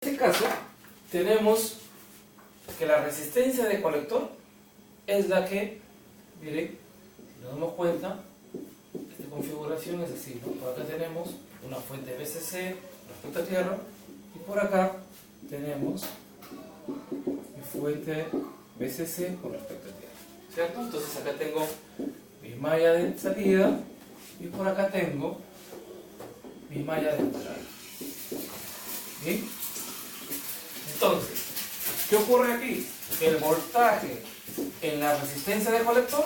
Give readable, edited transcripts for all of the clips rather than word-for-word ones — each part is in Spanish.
este caso tenemos que la resistencia de colector es la que, miren, si nos damos cuenta, esta configuración es así, ¿no? Por acá tenemos una fuente BCC respecto a tierra y por acá tenemos mi fuente BCC con respecto a tierra, ¿cierto? Entonces acá tengo mi malla de salida y por acá tengo mi malla de entrada. ¿Bien? Entonces, ¿qué ocurre aquí? Que el voltaje en la resistencia del colector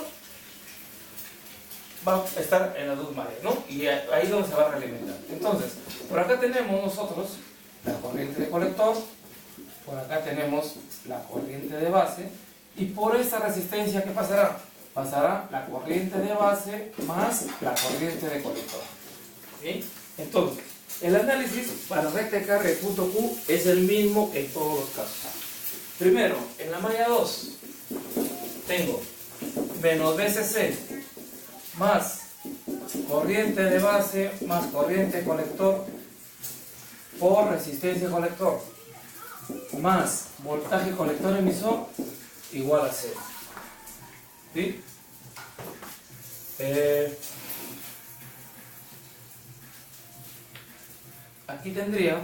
va a estar en las dos mallas, ¿no? Y ahí es donde se va a realimentar. Entonces, por acá tenemos nosotros la corriente de colector, por acá tenemos la corriente de base, y por esta resistencia, ¿qué pasará? Pasará la corriente de base más la corriente de colector. ¿Sí? Entonces, el análisis para recta de carga de punto Q es el mismo que en todos los casos. Primero, en la malla 2 tengo menos BCC más corriente de base más corriente de colector por resistencia colector más voltaje colector emisor igual a 0. ¿Sí? Aquí tendría,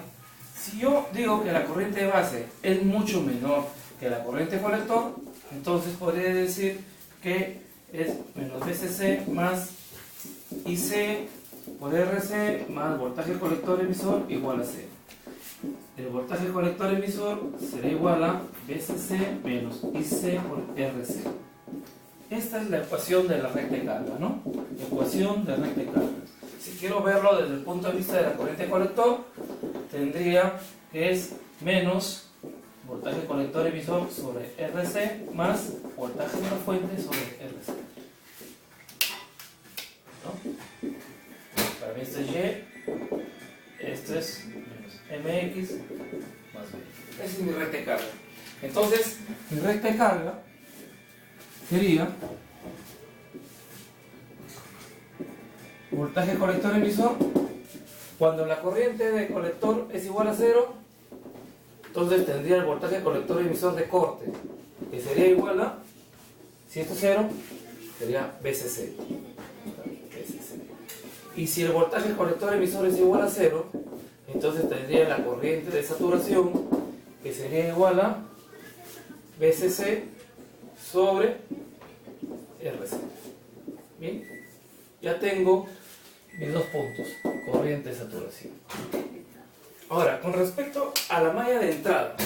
si yo digo que la corriente de base es mucho menor que la corriente colector, entonces podría decir que es menos BCC más IC por RC más voltaje colector emisor igual a 0. El voltaje colector emisor será igual a BCC menos IC por RC. Esta es la ecuación de la recta de carga, ¿no? Ecuación de recta de carga. Si quiero verlo desde el punto de vista de la corriente colector, tendría que es menos voltaje colector emisor sobre RC más voltaje de la fuente sobre RC. ¿No? Para mí esto es Y, esto es menos MX más B. Esa es mi recta de carga. Entonces, mi recta de carga sería voltaje colector emisor. Cuando la corriente de colector es igual a 0, entonces tendría el voltaje colector emisor de corte, que sería igual a, si esto es 0, sería BCC. Y si el voltaje colector emisor es igual a 0, entonces tendría la corriente de saturación, que sería igual a BCC sobre RC. Bien, ya tengo mis dos puntos, corriente de saturación. Ahora, con respecto a la malla de entrada,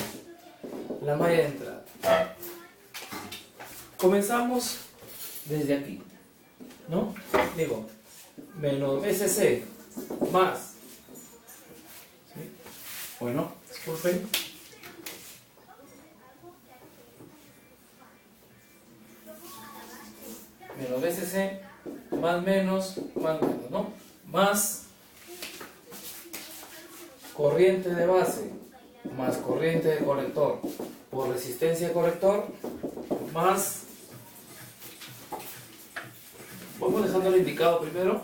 comenzamos desde aquí, ¿no? Digo, menos BCC más, ¿sí? Bueno, disculpen. Menos BCC más menos, ¿no? Más corriente de base más corriente de colector por resistencia de colector más, vamos dejándolo indicado primero,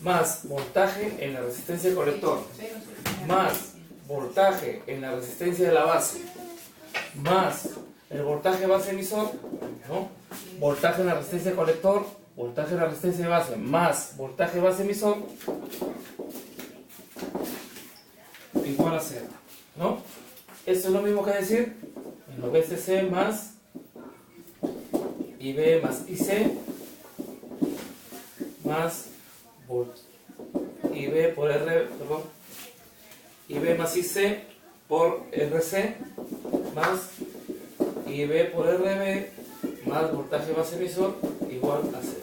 más voltaje en la resistencia de colector más voltaje en la resistencia de la base más el voltaje base emisor, ¿no? Voltaje en la resistencia de colector, voltaje en la resistencia de base más voltaje base emisor igual a 0, ¿no? Esto es lo mismo que decir menos BCC más IB más IC más IB por R, perdón, IB más IC por RC más IB por RB más voltaje base emisor igual a 0.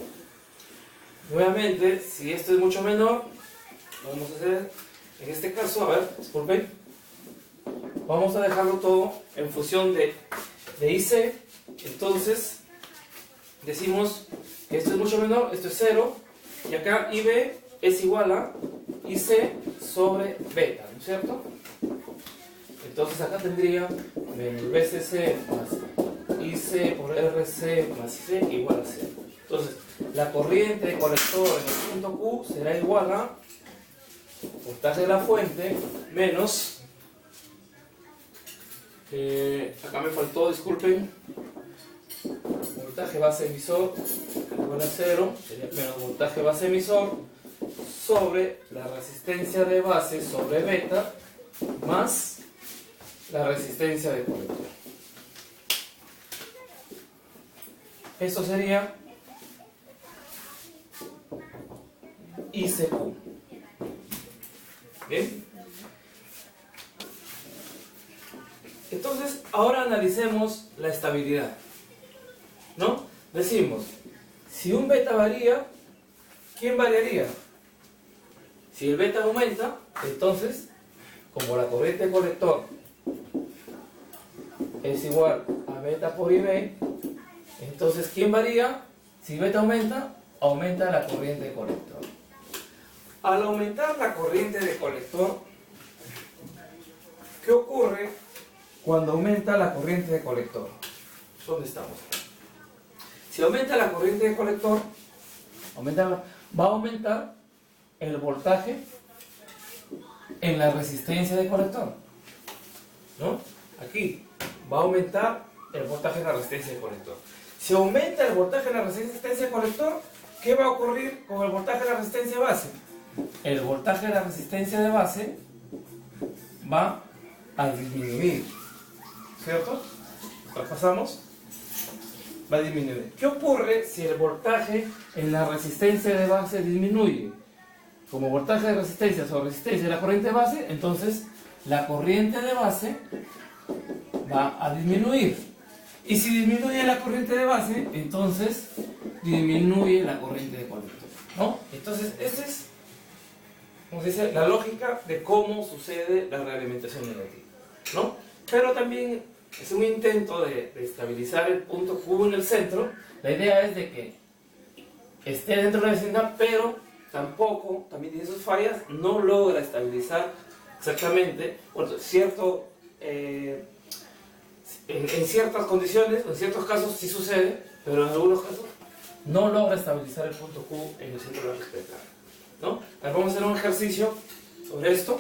Nuevamente, si esto es mucho menor, vamos a hacer, en este caso, a ver, disculpen, vamos a dejarlo todo en función de IC. Entonces, decimos que esto es mucho menor, esto es 0, y acá IB es igual a IC sobre beta, ¿no es cierto? Entonces acá tendría menos BCC más IC por RC más IC igual a 0. Entonces, la corriente de colector en el punto Q será igual a voltaje de la fuente menos Acá me faltó, disculpen. Voltaje base emisor igual a 0, sería menos voltaje base emisor sobre la resistencia de base sobre beta más la resistencia de colector. Esto sería ICQ. ¿Bien? Entonces, ahora analicemos la estabilidad, ¿no? Decimos, si un beta varía, ¿quién variaría? Si el beta aumenta, entonces, como la corriente de colector es igual a beta por IB, entonces, ¿quién varía? Si beta aumenta, aumenta la corriente de colector. Al aumentar la corriente de colector, ¿qué ocurre cuando aumenta la corriente de colector? ¿Dónde estamos? Si aumenta la corriente de colector, va a aumentar el voltaje en la resistencia de colector, ¿no? Aquí va a aumentar el voltaje en la resistencia de colector. Si aumenta el voltaje en la resistencia de colector, ¿qué va a ocurrir con el voltaje de la resistencia de base? El voltaje de la resistencia de base va a disminuir, ¿cierto? Pasamos, va a disminuir. ¿Qué ocurre si el voltaje en la resistencia de base disminuye? Como voltaje de resistencia sobre resistencia de la corriente de base, entonces la corriente de base va a disminuir. Y si disminuye la corriente de base, entonces disminuye la corriente de colector, ¿no? Entonces, esa es, como se dice, la lógica de cómo sucede la realimentación negativa, ¿no? Pero también es un intento de estabilizar el punto Q en el centro. La idea es de que esté dentro de la vecindad, pero tampoco, también tiene sus fallas, no logra estabilizar exactamente, bueno, cierto, en ciertas condiciones, en ciertos casos sí sucede, pero en algunos casos no logra estabilizar el punto Q en el centro de la espectral, ¿no? Ahora vamos a hacer un ejercicio sobre esto.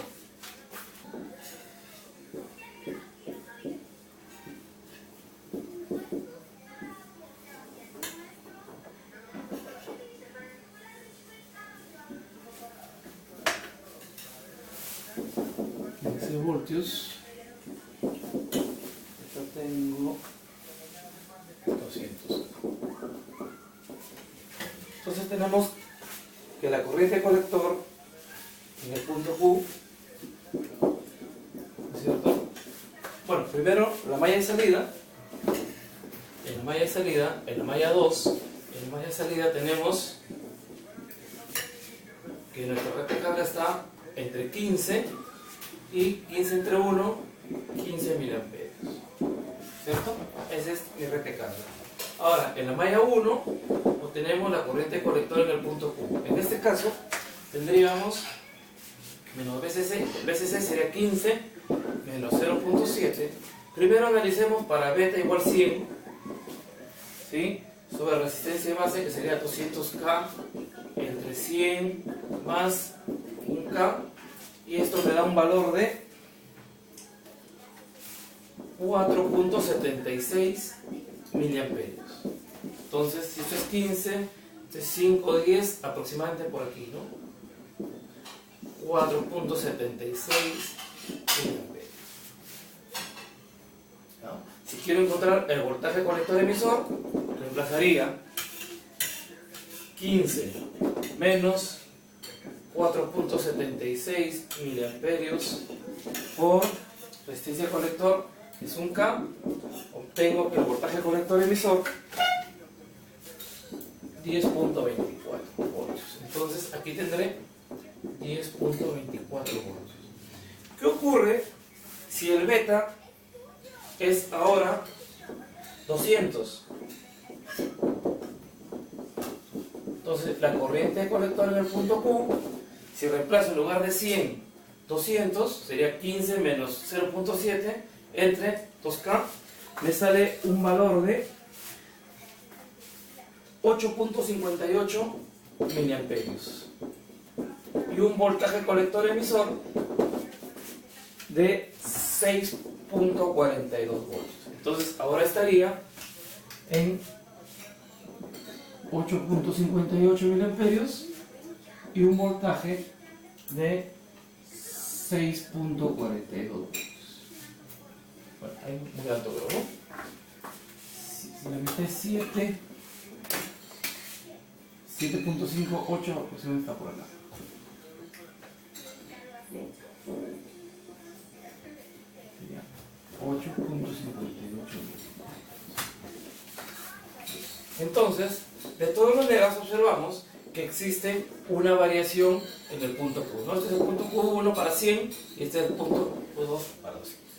Voltios, yo tengo 200. Entonces tenemos que la corriente de colector en el punto Q, ¿no es cierto? Bueno, primero la malla de salida. En la malla de salida, en la malla 2, en la malla de salida tenemos que nuestra red de carga está entre 15 y 15 entre 1, 15 miliamperios, ¿cierto? Esa es mi red de carga. Ahora, en la malla 1 obtenemos la corriente de colector en el punto Q. En este caso, tendríamos menos BCC. El BCC sería 15 menos 0.7. Primero analicemos para beta igual 100, ¿sí? Sobre resistencia de base, que sería 200K entre 100 más 1K. Y esto me da un valor de 4.76 miliamperios. Entonces, si esto es 15, esto es 5, 10, aproximadamente por aquí, ¿no? 4.76 miliamperios. ¿No? Si quiero encontrar el voltaje colector emisor, reemplazaría 15 menos 4.76 miliamperios por resistencia colector, que es 1K. Obtengo que el voltaje colector emisor 10.24 voltios. Entonces aquí tendré 10.24 voltios. ¿Qué ocurre si el beta es ahora 200? Entonces la corriente de colector en el punto Q, si reemplazo en lugar de 100, 200, sería 15 menos 0.7 entre 2K, me sale un valor de 8.58 miliamperios. Y un voltaje colector emisor de 8.42 voltios. Entonces ahora estaría en 8.58 miliamperios y un voltaje de 6.42 voltios. Bueno, ahí muy alto creo, ¿no? Si le metes 7.58 aproximadamente está por acá. Sería 8.58. Entonces, de todas maneras observamos que existe una variación en el punto Q. ¿No? Este es el punto Q1 para 100 y este es el punto Q2 para 200.